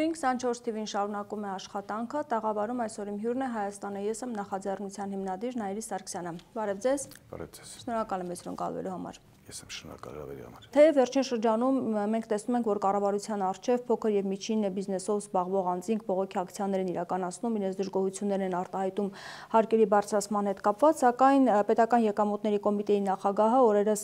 Շարունակեցինք, 24 TV-ին շարունակում է աշխատանքը, տաղավարում այսօր իմ հյուրն է Հայաստանը ես եմ նախաձեռնության հիմնադիր Նայիրի Սարգսյանը։ Բարև ձեզ։ Բարև ձեզ։ Շնորհակալ եմ հյուրընկալվելու համար։ Ես եմ շնորհակալ հավերի համար։ Թեև վերջին շրջանում մենք տեսնում ենք, որ կառավարության առջև փոքր եւ միջին բիզնեսով զբաղվող անձինք բողոքի ակցիաներ են իրականացնում, իրենց դժգոհություններ են արտահայտում հարկերի բարձրացման հետ կապված, սակայն պետական եկամուտների կոմիտեի նախագահը օրերս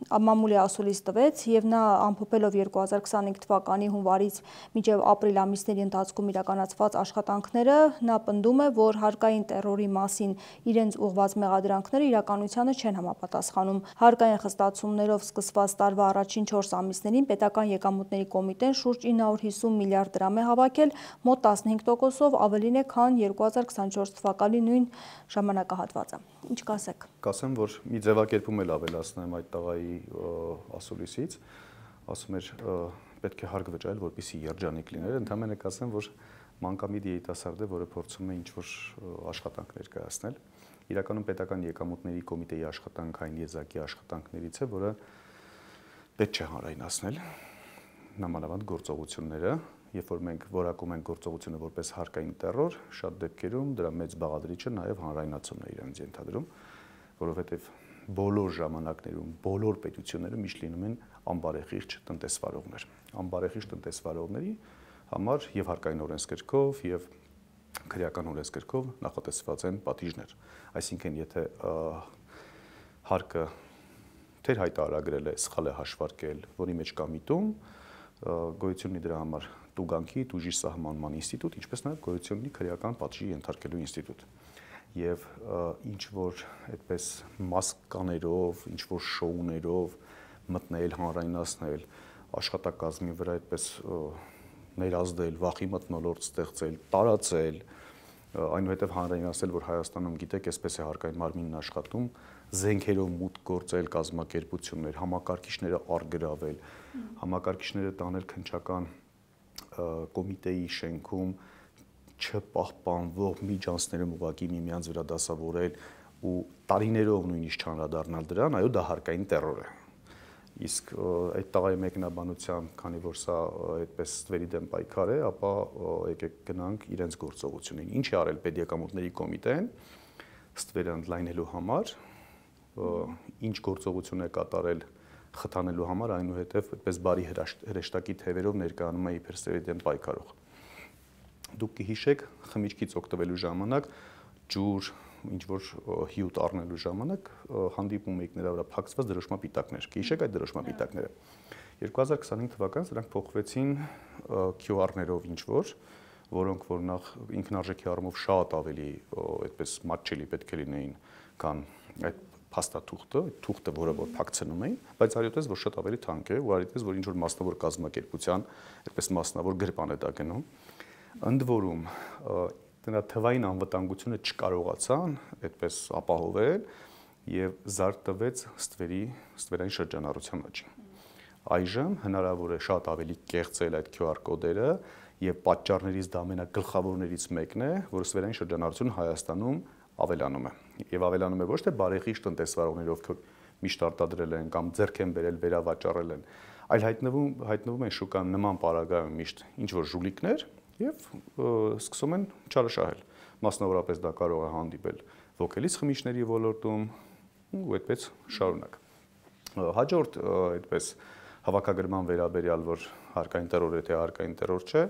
մամուլի ասուլիս տվեց եւ նա ամփոփելով 2025 թվականի հունվարից մինչեւ ապրիլ ամիսների ընթացքում իրականացված աշխատանքները, նա պնդում է, որ հարկային տերորի մասին իրենց ուղղված մեղադրանքները իրականությանը չեն համապատասխանում։ Հարկային խստացումներով սկսված տարվա առաջին 4 ամիսներին պետական եկամուտների կոմիտեն շուրջ 950 միլիարդ դրամ է հավաքել, մոտ 15%-ով ավելին է, քան 2024 թվականի նույն ժամանակահատվածը։ Ինչ կասեք։ Կասեմ, որ մի ձևակերպում էլ ավելացնեմ այդ տղայի ասուլիսից, ասում էր պետք է հարկ վճարել, որպեսզի երջանիկ լիներ, ընդհանրապես կասեմ, որ մանկամիտ երիտասարդ է, որը փորձում է ինչ-որ աշխատանքներ կայացնել։ Իրականում պետական եկամուտների կոմիտեի աշխատանքային եզակի աշխատանքներից է, որը պետք չէ հանրայնացնել, նամանավանդ գործողությունները, երբ որ մենք որակում ենք գործողությունը որպես հարկային տերոր, շատ դեպքերում դրա մեծ բաղադրիչը նաև հանրայնացումն է իրենց ենթադրում, որովհետև բոլոր ժամանակներում, բոլոր պետություններում միշտ լինում են անբարեխիղճ տնտեսվարողներ։ Անբարեխիղճ տնտեսվարողների համար եւ հարկային օրենսգրքով եւ քրեական օրենսգրքով նախատեսված են պատիժներ։ Այսինքն, եթե հարկը թեր հայտարարել է, սխալ է հաշվարկել, որի մեջ կա միտում, գոյություն ունի դրա համար տուգանքի, տուժի սահմանման ինստիտուտ, ինչպես նաև գոյություն ունի քրեական պատժի ենթարկելու ինստիտուտ։ Եվ ինչ որ այդպես մասկաներով, ինչ որ շոուներով մտնել, հանրայնացնել, աշխատակազմի վրա այդպես ներազդել, վախի մթնոլորտ ստեղծել, տարածել, այնուհետև հանրայնացնել, որ Հայաստանում գիտեք, այսպես է հարկային մարմինն աշխատում, զենքերով մուտք գործել կազմակերպություններ, համակարգիչները արգրավել, համակարգիչները տանել քննչական կոմիտեի շենքում, չպահպանվող միջանցներում ուղղակի միմյանց վրա դասավորել ու տարիներով նույնիսկ չանդրադառնալ դրան, այո, դա հարկային տերոր է։ Իսկ այդ տղայի մեկնաբանությամբ, քանի որ սա այդպես ստվերի դեմ պայքար է, ապա եկեք գնանք իրենց գործողություններին։ Ինչ է արել պետեկամուտների կոմիտեն ստվերը ընդլայնելու համար, ինչ գործողություն է կատարել խթանելու համար, այնուհետև այդպես բարի հրեշտակի թևերով ներկայանում է իբր ստվերի դեմ պայքարող։ Դուք կհիշեք, խմիչքից օգտվելու ժամանակ ջուր ինչ-որ հյութ առնելու ժամանակ հանդիպում եք նրա վրա փակցված դրոշմապիտակներ։ Կհիշեք այդ դրոշմապիտակները։ 2025 թվականից դրանք փոխվեցին QR-ներով ինչ-որ, որոնք որ նախ ինքնարժեքի առումով շատ ավելի այդպես մատչելի պետք է լինեին, քան այդ փաստաթուղթը, թուղթը, որը որ փակցնում էին, բայց արյոտես, որ շատ ավելի թանկ է, ու արյոտես, որ ինչ-որ մասնավոր կազմակերպության, այդպես մասնավոր գրպան է դա գնում։ Ընդ որում դրա թվային անվտանգությունը չկարողացան այդպես ապահովել եւ զարգտվեց ստվերային շրջանառության աճին։ Այժմ հնարավոր է շատ ավելի կեղծել այդ QR կոդերը եւ պատճառներից դա ամենագլխավորներից մեկն է, որ ստվերային շրջանառությունը Հայաստանում ավելանում է։ Եվ ավելանում է ոչ թե բարեխիղճ տնտեսվարողներ, ովքեր միշտ արտադրել են կամ ձեռք են բերել, վերավաճառել են, այլ հայտնվում են շուկան նման պարագայում միշտ ինչ որ ժուլիկներ եւ սկսում են չարաշահել։ Մասնավորապես դա կարող է հանդիպել ոգելից խմիչքների ոլորտում ու այդպես շարունակ։ Հաջորդ այդպես հավաքագրման վերաբերյալ, որ հարկային տերոր է թե հարկային տերոր չէ,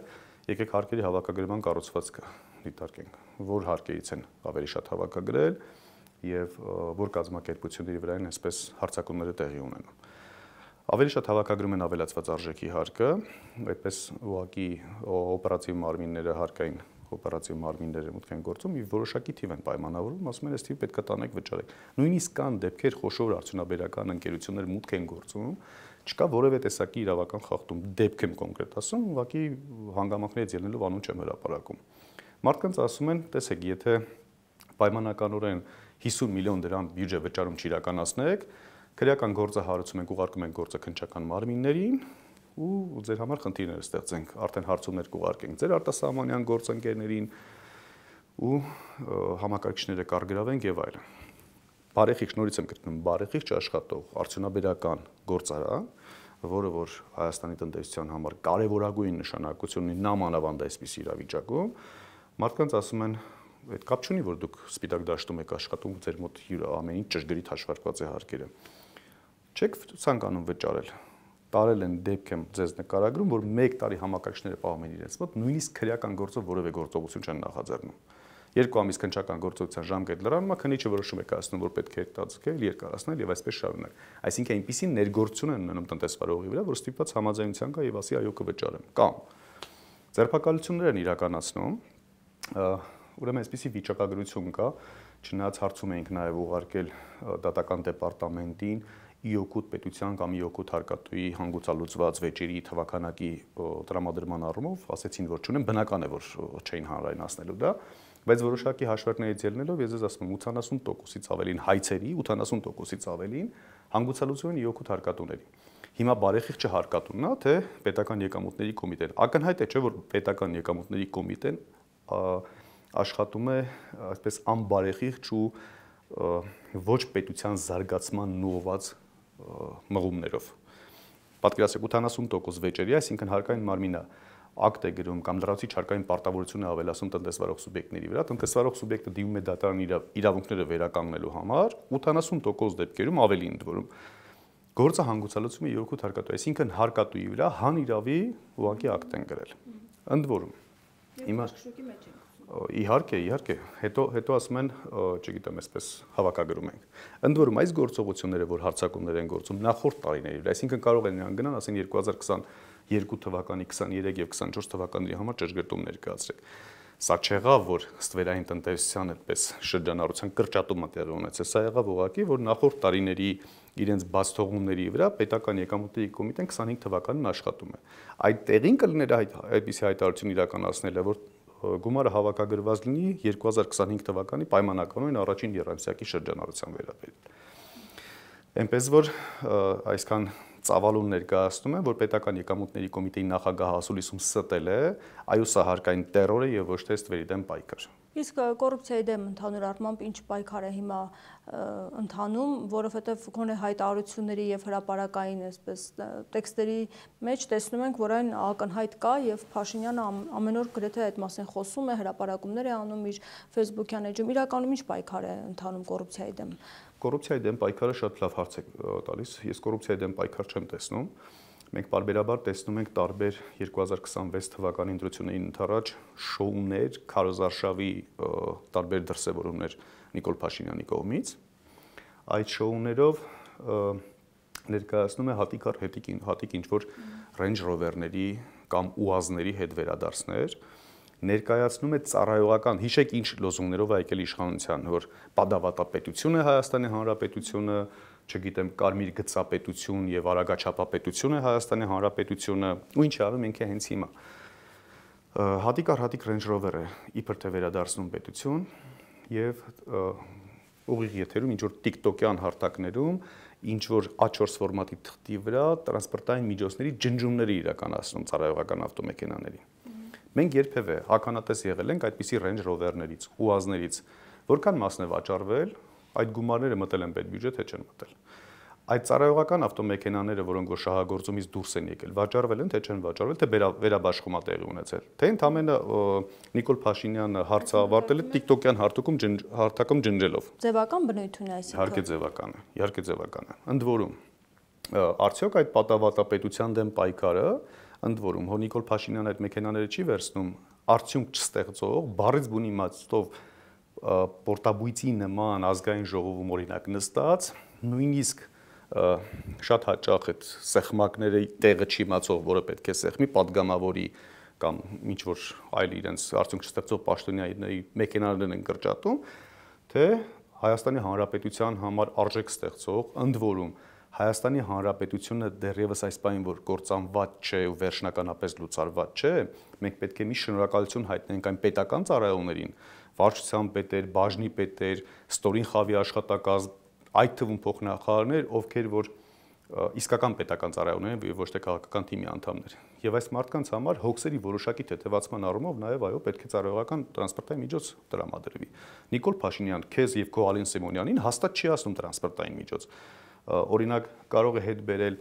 եկեք հարկերի հավաքագրման կառուցվածքը դիտարկենք, որ հարկերից են ավելի շատ հավաքագրել եւ որ կազմակերպությունների վրա են այսպես հարձակումները տեղի ունենում։ Ավելի շատ հավաքագրում են ավելացված արժեքի հարկը, այդպես ուղղակի օպերատիվ մարմինները հարկային օպերատիվ մարմինները մուտք են գործում եւ որոշակի թիվ են պայմանավորում, ասում են, այս թիվ պետք է տանեք վճարեք։ Նույնիսկ կան դեպքեր խոշոր արդյունաբերական ընկերություններ մուտք են գործում, չկա որևէ տեսակի իրավական խախտում, դեպք եմ կոնկրետ ասում, ուղղակի հանգամանքներից ելնելով անուն չեմ հրապարակում։ Մարդկանց ասում են, տեսեք, եթե պայմանականորեն 50 միլիոն դրամ բյուջե վճարում չիրականացնեք, քրեական գործը հարուցում ենք, ուղարկում ենք գործը քննչական մարմիններին ու ձեր համար խնդիրներ ստեղծենք, արդեն հարցումներ կուղարկենք ձեր արտասահմանյան գործընկերներին ու համակարգիչները կարգրավենք եւ այլն։ Բարեխիղճ, նորից եմ կրկնում, բարեխիղճ աշխատող արդյունաբերական գործարան, որը որ Հայաստանի տնտեսության համար կարևորագույն նշանակություն ունի նամանավանդ այսպիսի իրավիճակում, մարդկանց ասում են, այդ կապ չունի, որ դուք սպիտակ դաշտում եք աշխատում, ձեր մոտ ամեն ինչ ճշգրիտ հաշվարկված է հարկերը։ Չեք ցանկանում վճարել։ Տարել են դեպք եմ ձեզ նկարագրում, որ 1 տարի համակարգիչները պահում են իրենց մոտ, նույնիսկ քրեական գործով որևէ գործողություն չեն նախաձեռնում։ 2 ամիս քննչական գործողության ժամկետ լրանում, քննիչը որոշում է կայացնում, որ պետք է հետաձգել, երկարացնել եւ այսպես շարունակ։ Այսինքն այնպիսի ներգործություն են ունենում տնտեսվարողի վրա, որ ստիպված համաձայնության կա եւ ասի այո կվճարեմ։ Կամ ձերբակալություններ են իրականացնում, ուրեմն այսպիսի վիճակագրություն կա, չնայած հարցում էինք նաեւ ուղարկել դատական դեպարտամենտին ի-օգուտ պետության կամ ի-օգուտ հարկատուի հանգուցալուծված վեճերի թվականակի տրամադրման առումով ասեցին, որ չունեն, բնական է, որ չէին հանրայնացնելու դա, բայց որոշակի հաշվարկներից ելնելով ես ձեզ ասում եմ 80%-ից ավելին հայցերի, 80%-ից ավելին հանգուցալուծում են ի-օգուտ հարկատուների։ Հիմա բարեխիղճը հարկատունն է, թե պետական եկամուտների կոմիտեն։ Ակնհայտ է, չէ, որ պետական եկամուտների կոմիտեն աշխատում է այսպես անբարեխիղճ ու ոչ պետության զարգացման ուղղված մղումներով։ Պատկերացրեք 80% վեճերի, այսինքն հարկային մարմինը ակտ է գրում կամ լրացուցիչ հարկային պարտավորություն է ավելացում տնտեսվարող սուբյեկտների վրա, տնտեսվարող սուբյեկտը դիմում է դատարան իրավունքները վերականգնելու համար, 80% դեպքերում ավելի ընդ որում գործը հանգուցալուծում է ի-օգուտ հարկատուի, այսինքն հարկատուի վրա հանիրավի ուղղակի ակտ են գրել։ Ընդ որում հիմա իհարկե, հետո ասում են, չգիտեմ, այսպես հավաքագրում ենք։ Ընդ որում այս գործողությունները, որ հարձակումներ են գործում նախորդ տարիների վրա, այսինքն կարող են նրան գնան, ասեն 2022 թվականի, 23 եւ 24 թվականների համար ճշգրտում ներկայացրեք։ Սա չեղավ, որ ստվերային տնտեսության այդպես շրջանառության կրճատումը տեղի ունեցել, սա եղավ ուղղակի, որ նախորդ տարիների իրենց բացթողումների վրա պետական եկամուտների կոմիտեն 25 թվականին աշխատում է։ Այդ տեղին կլիներ այդպիսի հայտարարություն իրականացնելը, որ գումարը հավաքագրված լինի 2025 թվականի պայմանականորեն առաջին եռամսյակի շրջանառության վերաբերյալ։ Այնպես որ այսքան ծավալուն ներկայացնում են, որ պետական եկամուտների կոմիտեի նախագահը ասուլիսում ստել է, այո սա հարկային տերոր է եւ ոչ թե ստվերի դեմ պայքար։ Իսկ կոռուպցիայի դեմ ընդհանուր առմամբ ինչ պայքար է հիմա ընթանում, որովհետև գոնե հայտարարությունների եւ հրապարակային այսպես տեքստերի մեջ տեսնում ենք, որ այն ակնհայտ կա եւ Փաշինյանը ամեն օր գրեթե այդ մասին խոսում է, հրապարակումներ է անում իր Facebook-յան էջում։ Իրականում ինչ պայքար է ընթանում կոռուպցիայի դեմ։ Կոռուպցիայի դեմ պայքարը շատ լավ հարց է տալիս։ Ես կոռուպցիայի դեմ պայքար չեմ տեսնում։ Մենք պարբերաբար տեսնում ենք տարբեր 2026 թվականի ընտրություններին ընդառաջ շոուներ, քարոզարշավի տարբեր դրսևորումներ Նիկոլ Փաշինյանի կողմից։ Այդ շոուներով ներկայացնում է հատիկ ինչ-որ Range Rover-ների կամ UAZ-ների հետ վերադարձներ, ներկայացնում է ծառայողական, հիշեք ինչ լոզունգներով եկել իշխանության, որ պատավատապետություն է Հայաստանի Հանրապետությունը, չգիտեմ, կարմիր գծապետություն եւ արագաչափապետություն է Հայաստանի Հանրապետությունը, ու ինչ անում ենք հենց հիմա։ Հատիկ առ հատիկ Range Rover-ը իբր թե վերադարձնում պետություն եւ ուղիղ եթերում ինչ որ TikTok-յան հարթակներում ինչ որ A4 ֆորմատի թղթի վրա տրանսպորտային միջոցների ջնջումներ իրականացնում ծառայողական ավտոմեքենաների։ Մենք երբևէ ականատես եղել ենք այդպիսի Range Rover-ներից, UAZ-ներից, որքան մասն է վաճառվել, այդ գումարները մտել են պետբյուջետ, թե չեն մտել։ Այդ ծառայողական ավտոմեքենաները, որոնք որ շահագործումից դուրս են եկել, վաճառվել են, թե չեն վաճառվել, թե վերաբաշխում է տեղի ունեցել։ Թե ընդամենը Նիկոլ Փաշինյանը հարցը ավարտել է TikTok-յան հարթակում ջնջելով։ Ձևական բնույթ ունի այսինքն։ Իհարկե ձևական է։ Ընդ որում, արդյոք այդ պատավատապետության դեմ պայքարը, ընդ որում, հո Նիկոլ Փաշինյանը այդ մեքենաները չի վերցնում, արդյունք չստեղծող, բառից բուն իմաստով պորտաբույծի նման ազգային ժողովում օրինակ նստած, նույնիսկ շատ հաճախ այդ սեղմակների տեղը չի իմացող, որը պետք է սեղմի, падգամավորի կամ ինչ որ այլ իրենց արդյունք չստեղծող պաշտոնյաների մեքենաներն են կրճատում, թե Հայաստանի Հանրապետության համար արժեք ստեղծող, ընդ որում Հայաստանի Հանրապետությունը դեռևս այս պահին որ կործանված չէ ու վերջնականապես լուծարված չէ, մենք պետք է մի շնորհակալություն հայտնենք այն պետական ծառայողներին, վարչության պետեր, բաժնի պետեր, ստորին խավի աշխատակազմ, այդ թվում փոխնախարարներ, ովքեր որ իսկական պետական ծառայողներ են եւ ոչ թե քաղաքական թիմի անդամներ։ Եվ այս մարդկանց համար հոգսերի որոշակի թեթևացման առումով նաեւ այո պետք է ծառայողական տրանսպորտային միջոց տրամադրվի։ Նիկոլ Փաշինյան, քեզ եւ քո Ալին Սիմոնյանին հաստատ չի ասում տրանսպորտային միջոց։ Օրինակ կարող է հետ բերել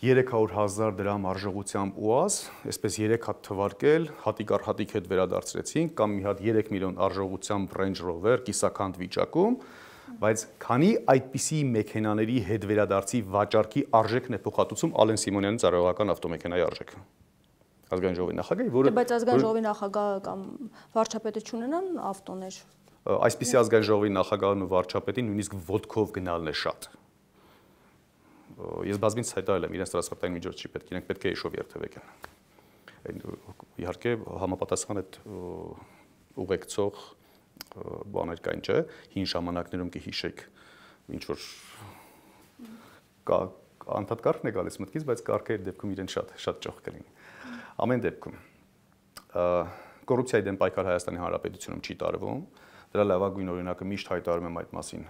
300,000 դրամ արժողությամբ ՈՒԱԶ, այսպես 3 հատ թվարկել, հատիկ առ հատիկ հետ վերադարձրեցինք, կամ մի հատ 3 միլիոն արժողությամբ Range Rover կիսաքանդ վիճակում, բայց քանի այդպիսի մեքենաների հետ վերադարձի վաճառքի արժեքն է փոխհատուցում Ալեն Սիմոնյանի ծառայողական ավտոմեքենայի արժեքը։ Ազգային ժողովի նախագահի, որը բայց ազգային ժողովի նախագահը կամ վարչապետը չունենան ավտոներ։ Այսպիսի ազգային ժողովի նախագահն ու վարչապետին նույնիսկ ոտքով գնալն է շատ։ Ես բազմից հայտարարել եմ, իրենց տրանսպորտային միջոց չի պետք, իրենք պետք է իշով երթևեկեն։ Իհարկե համապատասխան այդ ուղեկցող բաներ կային, չէ, հին ժամանակներում կհիշեք, ինչ որ անդադ կարգն է գալիս մտքից, բայց կարգերի դեպքում իրեն շատ ճոխ կլինի։ Ամեն դեպքում կոռուպցիայի դեմ պայքար Հայաստանի Հանրապետությունում չի տարվում, դրա լավագույն օրինակը միշտ հայտարարում եմ այդ մասին,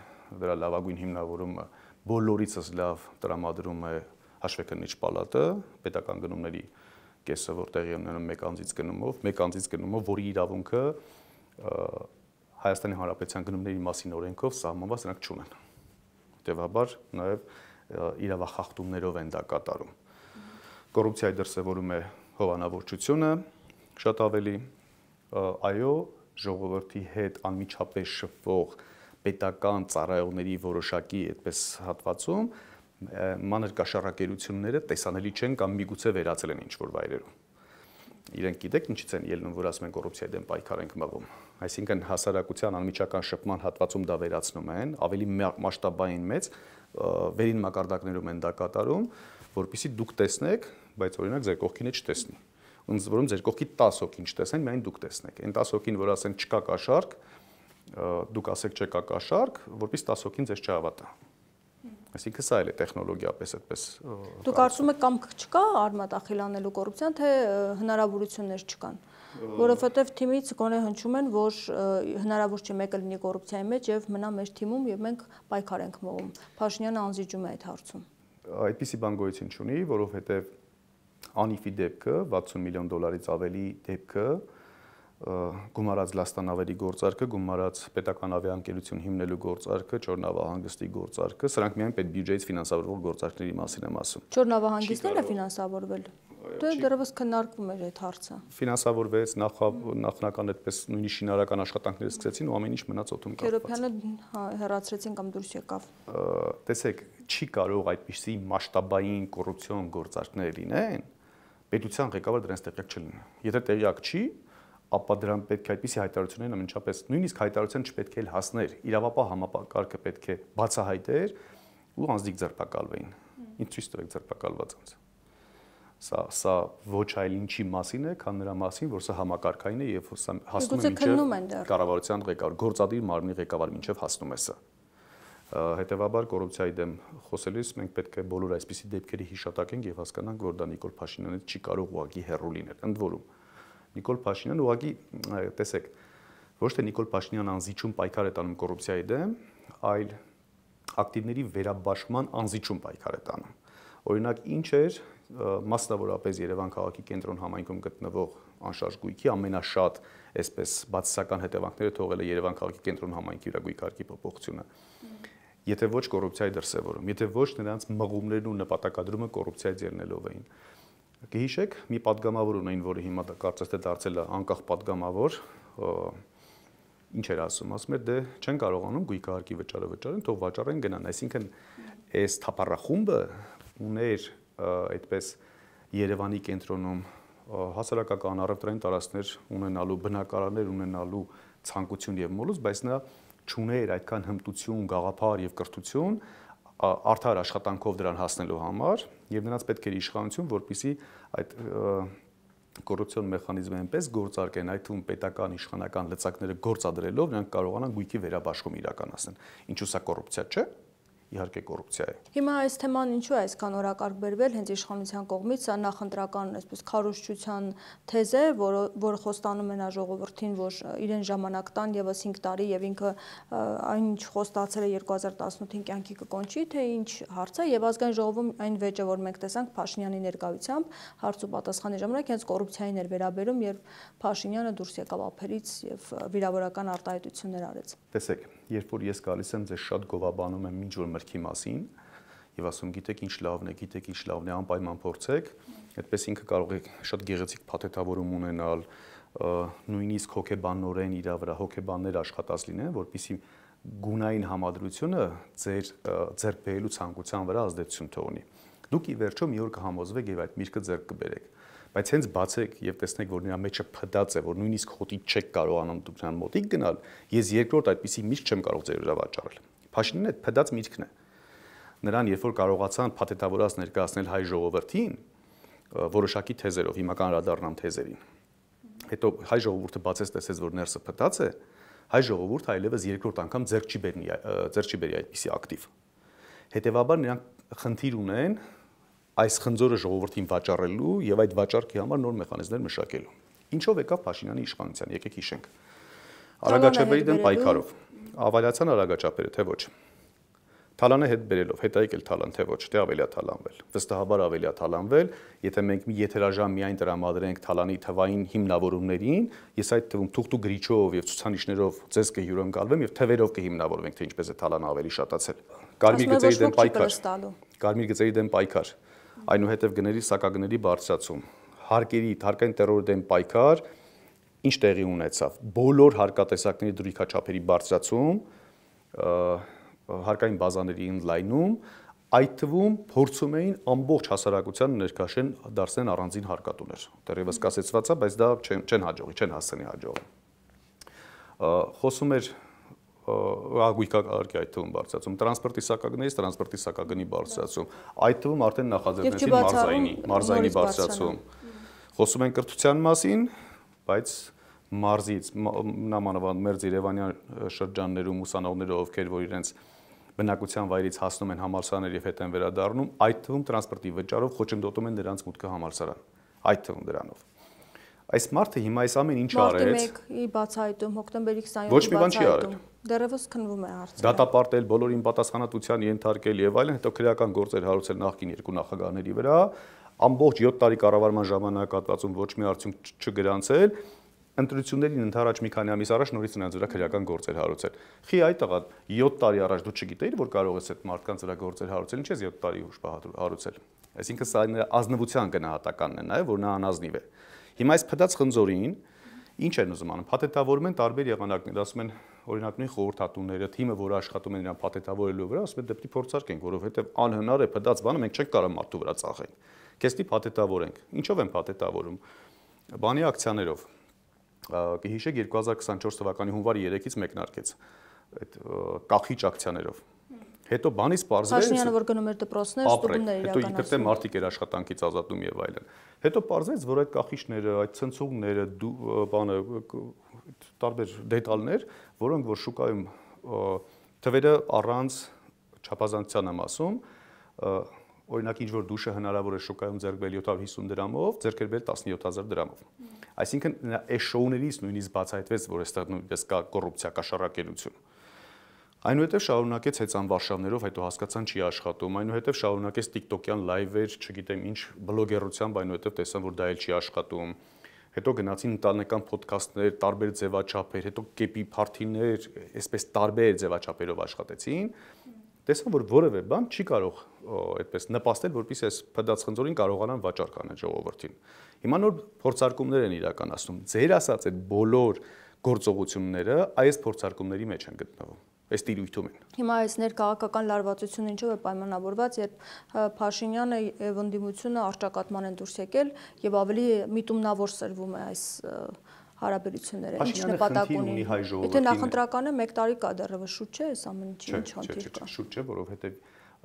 դրա լավագույն հիմնավորումը բոլորիցս լավ տրամադրում է հաշվեկնիչ պալատը, պետական գնումների կեսը, որ տեղի ունենում մեկ անձից գնումով, որի իրավունքը Հայաստանի Հանրապետության գնումների մասին օրենքով սահմանված նրանք չունեն։ Հետևաբար նաև իրավախախտումներով են դա կատարում։ Կոռուպցիայի դրսևորում է հովանավորչությունը, շատ ավելի, այո, ժողովրդի հետ անմիջապես շփվող պետական ծառայողների որոշակի այդպես հատվածում մանր կաշառակերությունները տեսանելի չեն կամ միգուցե վերացել են ինչ-որ վայրերում։ Իրենք գիտեք ինչից են ելնում, որ ասում են կոռուպցիայի դեմ պայքար ենք մղում։ Այսինքն հասարակության անմիջական շփման հատվածում դա վերացնում են, ավելի մասշտաբային մեծ վերին մակարդակներում են դա կատարում, որպեսզի դուք տեսնեք, բայց օրինակ ձեր կողքին չտեսնի։ Ոնց որում ձեր կողքի 10 հոգին չտեսնեն, միայն դուք տեսնեք։ Այն 10 հոգին, որ ասեն չկա կաշառք, դուք ասեք չկա կաշառք, որպես 10 հոգին ձեզ չհավատա։ Այսինքն սա էլ է տեխնոլոգիապես այդպես։ Դուք կարծում եք կամք չկա արմատախիլանելու կոռուպցիան, թե հնարավորություններ չկան, որովհետև թիմից գոնե հնչում են, որ հնարավոր չէ մեկը լինի կոռուպցիայի մեջ եւ մնա մեր թիմում եւ մենք պայքար ենք մղում։ Փաշինյանը անզիջում է այդ հարցում։ Այդպիսի բան գոյություն չունի, որովհետև Անիֆի դեպքը, 60 միլիոն դոլարից ավելի դեպքը, գումարած լաստանավերի գործարքը, գումարած պետական ավիաընկերություն հիմնելու գործարքը, Չորնավահանգստի գործարքը, սրանք միայն պետբյուջեից ֆինանսավորվող գործարքների մասին եմ ասում։ Չորնավահանգիստն է ֆինանսավորվել։ Դե դեռևս քննարկվում էր այդ հարցը։ Ֆինանսավորվեց, նախնական այդպես նույնիսկ շինարարական աշխատանքները սկսեցին ու ամեն ինչ մնաց օդում կախված։ Քերոփյանը հեռացրեցին կամ դուրս եկավ։ Տեսեք, չի կարող այդպիսի մասշտաբային կոռուպցիոն գործարքներ լինեն, պետության ղեկավար դրանց տեղյակ չլինի։ Եթե տեղյակ չի, ապա դրան պետք է այդպիսի հայտարարություններ անմիջապես նույնիսկ հայտարարության չպետք է հասներ, իրավապահ համակարգը պետք է բացահայտեր ու անձնիկ ձերբակալվեին։ Ինչ ցույց տվեք ձերբակալվածանց։ Սա ոչ այլ ինչի մասին է, քան նրա մասին, որ սա համակարգային է եւ հասնում է մինչեւ կառավարության ղեկավար, գործադիր մարմնի ղեկավար մինչեւ հասնում է սա։ Հետևաբար կոռուպցիայի դեմ խոսելիս մենք պետք է բոլոր այսպիսի դեպքերի հիշատակենք եւ հասկանանք, որ դա Նիկոլ Փաշինյանից չի կարող ուղղակի հեռու լինել։ Ընդ որում Նիկոլ Փաշինյանը ուղղակի, տեսեք, ոչ թե Նիկոլ Փաշինյանը անզիջում պայքար է տանում կոռուպցիայի դեմ, այլ ակտիվների վերաբաշխման անզիջում պայքար է տանում։ Օրինակ, ինչ էր մասնավորապես Երևան քաղաքի կենտրոն համայնքում գտնվող անշարժ գույքի ամենաշատ այսպես բացասական հետևանքները թողել է Երևան քաղաքի կենտրոն համայնքի վրա գույքարկի փոփոխությունը։ Եթե ոչ կոռուպցիայի դրսևորում, եթե ոչ նրանց մղումներն ու նպատակադրումը կոռուպցիայի ձեռնելով էին։ Կհիշեք, մի падգամավոր ունեին, որը հիմա կարծես թե դարձել է անկախ падգամավոր, ինչ էր ասում, ասում էր դե չեն կարողանում գույքահարկի վճարը վճարեն, թող վաճառեն գնան, այսինքն այս թափառախումբը ուներ այդպես Երևանի կենտրոնում հասարակական առևտրային տարածքներ ունենալու, բնակարաններ ունենալու ցանկություն եւ մոլուց, բայց նա չուներ այդքան հմտություն, գաղափար եւ կրթություն արդար աշխատանքով դրան հասնելու համար եւ նրանց պետք էր իշխանություն, որպեսզի այդ կոռուպցիոն մեխանիզմը այնպես գործարկեն, այդ թվում պետական իշխանական լծակները գործադրելով նրանք կարողանան գույքի վերաբաշխում իրականացնել։ Ինչու սա կոռուպցիա չէ։ Իհարկե կոռուպցիա է։ Հիմա այս թեման ինչու է այսքան օրակարգ բերվել հենց իշխանության կողմից, սա նախընտրական այսպես քարոզչության թեզ է, որը խոստանում է նա ժողովրդին, որ իրեն ժամանակ տան եւս 5 տարի եւ ինքը այն ինչ խոստացել է 2018-ին կյանքի կկոնչի, թե ինչ հարց է եւ ազգային ժողովում այն վեճը, որ մենք տեսանք Փաշինյանի ներկայությամբ հարց ու պատասխանի ժամանակ հենց կոռուպցիային էր վերաբերում, երբ Փաշինյանը դուրս եկավ ափերից եւ վիրավորական արտահայտություններ արեց։ Տեսեք, երբ որ ես գալիս եմ ձեզ շատ գովաբանում եմ ինչ որ մրգի մասին, եւ ասում գիտեք ինչ լավն է, անպայման փորձեք, այդպես ինքը կարող է շատ գեղեցիկ փաթեթավորում ունենալ, նույնիսկ հոգեբանորեն իր վրա հոգեբաններ աշխատած լինեն, որպեսզի գունային համադրությունը ձեր ձեռք բերելու ցանկության վրա ազդեցություն թողնի։ Դուք ի վերջո մի օր կհամոզվեք եւ այդ միրգը ձեռք կբերեք։ Բայց հենց բացեք եւ տեսնեք, որ նրա մեջը փդած է, որ նույնիսկ խոտի չեք կարողանում դուք նրան մոտիկ գնալ, ես երկրորդ այդպիսի միրգ չեմ կարող ձեր վրա վաճառել։ Փաշինին այդ փդած միրգն է։ Նրան երբ որ կարողացան փաթեթավորած ներկայացնել հայ ժողովրդին, որոշակի թեզերով, հիմա անդրադառնամ թեզերին։ Հետո հայ ժողովուրդը բացեց տեսեց, որ ներսը փտած է, հայ ժողովուրդը այլևս երկրորդ անգամ ձեռք չի բերի այդպիսի ակտիվ։ Հետևաբար նրանք խնդիր ունեն այս խնձորը ժողովրդին վաճառելու եւ այդ վաճառքի համար նոր մեխանիզմներ մշակելու։ Ինչով եկավ Փաշինյանի իշխանության, եկեք հիշենք։ Արագաչափերի դեմ պայքարով։ Ավալացան արագաչափերը, թե ոչ։ Թալանը հետ բերելով, հետայեկել Թալան, թե ոչ, թե ավելի է թալանվել։ Վստահաբար ավելի է թալանվել, եթե մենք մի եթերաժամ միայն տրամադրենք Թալանի թվային հիմնավորումներին, ես այդ թվում թուղթու գրիչով եւ ցուցանիշներով ձեզ կհյուրընկալվեմ եւ թվերով կհիմնավորվենք, թե ինչպես է Թալանը ավելի շատացել։ Կարմիր գծերի դեմ պայքար։ Կարմիր գծերի դեմ պայքար, այնուհետև գների սակագների բարձրացում, հարկային տերորի դեմ պայքար, ինչ տեղի ունեցավ։ Բոլոր հարկատեսակների դրույքաչափերի բարձրացում, հարկային բազաների ընդլայնում, այդ թվում փորձում էին ամբողջ հասարակության ներկաշեն դարձնեն առանձին հարկատուներ։ Դեռևս կասեցված է, բայց դա չեն հասցնի հաջողել։ Խոսում էր գույքարկի այդ թվում բարձրացում, տրանսպորտի սակագների բարձրացում, այդ թվում արդեն նախաձեռնեցին մարզայինի բարձրացում։ Խոսում են կրթության մասին, բայց մարզից նամանավանդ մեր Երևանյան շրջաններում ուսանողները, ովքեր որ իրենց բնակության վայրից հասնում են համալսարաններ եւ հետ են վերադառնում, այդ թվում տրանսպորտի վճարով խոչընդոտում են նրանց մուտքը համալսարան, այդ թվում դրանով։ Այս մարդը հիմա այս ամեն ինչ արեց։ Մարտի 1-ի բացահայտում, հոկտեմբերի 27-ի բացահայտում։ Դեռևս քննվում է հարցը։ Դատապարտել, բոլորին պատասխանատվության ենթարկել եւ այլն, հետո քրեական գործեր հարուցել նախկին երկու նախագահների վրա, ամբողջ 7 տարի կառավարման ժամանակահատվածում ոչ մի արդյունք չգրանցել, ընտրություններին ընդառաջ մի քանի ամիս առաջ նորից նրանց վրա քրեական գործեր հարուցել։ Խի այդ տղա 7 տարի առաջ դու չգիտեիր, որ կարող ես այդ մարդկանց վրա գործեր հարուցել, ինչ ես 7 տարի ուշ հարուցել։ Այսինքն սա ազնվության գնահատականն է նաեւ, որ նա անազնիվ է։ Հիմա այս փդած խնձորին ինչ են ուզում անում, փաթեթավորում են տարբեր եղանակներ, ասում են օրինակ նույն խորհրդատուները, թիմը, որը աշխատում են իրան փաթեթավորելու վրա, ասում են դեպի փորձարկենք, որովհետև անհնար է փդած բանը մենք չենք կարող մարդու վրա ծախենք։ Քեստի փաթեթավորենք։ Ինչով են փաթեթավորում։ Բանի ակցիաներով։ Կհիշեք 2024 թվականի հունվարի 3-ից մեկնարկեց այդ կախիչ ակցիաներով։ Հետո բանից պարզվեց Փաշինյանը որ գնում էր դպրոցներ, ստուդենտներ իրականացնում։ Հետո իբրև մարդիկ էր աշխատանքից ազատում եւ այլն։ Հետո պարզվեց, որ այդ կախիչները, այդ ցնցողները, բանը տարբեր դետալներ, որոնք որ շուկայում թվերը առանց չափազանցության եմ ասում, օրինակ ինչ որ դուշը հնարավոր է շուկայում ձեռք բերել 750 դրամով, ձեռք էր բերել 17000 դրամով։ Այսինքն այս շոուներից նույնիսկ բացահայտվեց, որ այստեղ նույնպես կա կոռուպցիա, կա շարակելություն։ Այնուհետև շարունակեց հեծանվարշավներով, հետո հասկացան չի աշխատում, այնուհետև շարունակեց TikTok-յան լայվեր, չգիտեմ ինչ բլոգերությամբ, այնուհետև տեսան, որ դա էլ չի աշխատում։ Հետո գնացին ընտանեկան ոդքասթներ, տարբեր ձևաչափեր, հետո կեպի փարթիներ, այսպես տարբեր ձևաչափերով աշխատեցին։ Տեսան, որ որևէ բան չի կարող այդպես նպաստել, որպեսզի այս փդած խնձորին կարողանան վաճառ կանեն ժողովրդին։ Հիմա նոր փորձարկումներ են իրականացնում։ Ձեր ասած այդ բոլոր գործողությունները այս փորձարկումների մեջ են գտնվում։ Այս տիրույթում են։ Հիմա այս ներքաղաքական լարվածությունը ինչով է պայմանավորված, երբ Փաշինյանը եւ ընդդիմությունը առճակատման են դուրս եկել եւ ավելի միտումնավոր սրվում է այս հարաբերությունները, ինչ նպատակ ունի։ Եթե նախընտրականը 1 տարի կա դեռևս շուտ չէ, այս ամեն ինչի ինչ խնդիր կա։ Շուտ չէ, որովհետեւ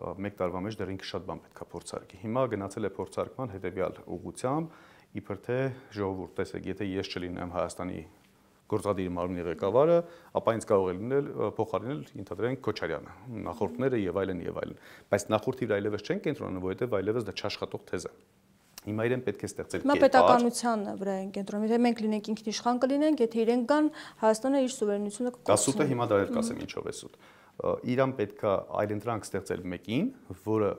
1 տարվա մեջ դեռ ինքը շատ բան պետք է փորձարկի։ Հիմա գնացել է փորձարկման հետեւյալ ուղղությամբ, իբր թե ժողովուրդ, տեսեք, եթե ես չլինեմ Հայաստանի գործադիր մարմնի ղեկավարը, ապա ինձ կարող է լինել փոխարինել ընդհանրեն Քոչարյանը, նախորդները եւ այլն եւ այլն։ Բայց նախորդի վրա այլևս չեն կենտրոնանում, որովհետեւ այլևս դա չաշխատող թեզ է։ Հիմա իրեն պետք է ստեղծել կերպար։ Հիմա պետականության վրա են կենտրոնում։ Եթե մենք լինենք ինքնիշխան կլինենք, եթե իրենք կան, Հայաստանը իր սուվերենությունը կկորցնի։ Դա սուտ է, հիմա դա էլ կասեմ ինչով է սուտ։ Իրան պետք է այլընտրանք ստեղծել մեկին, որը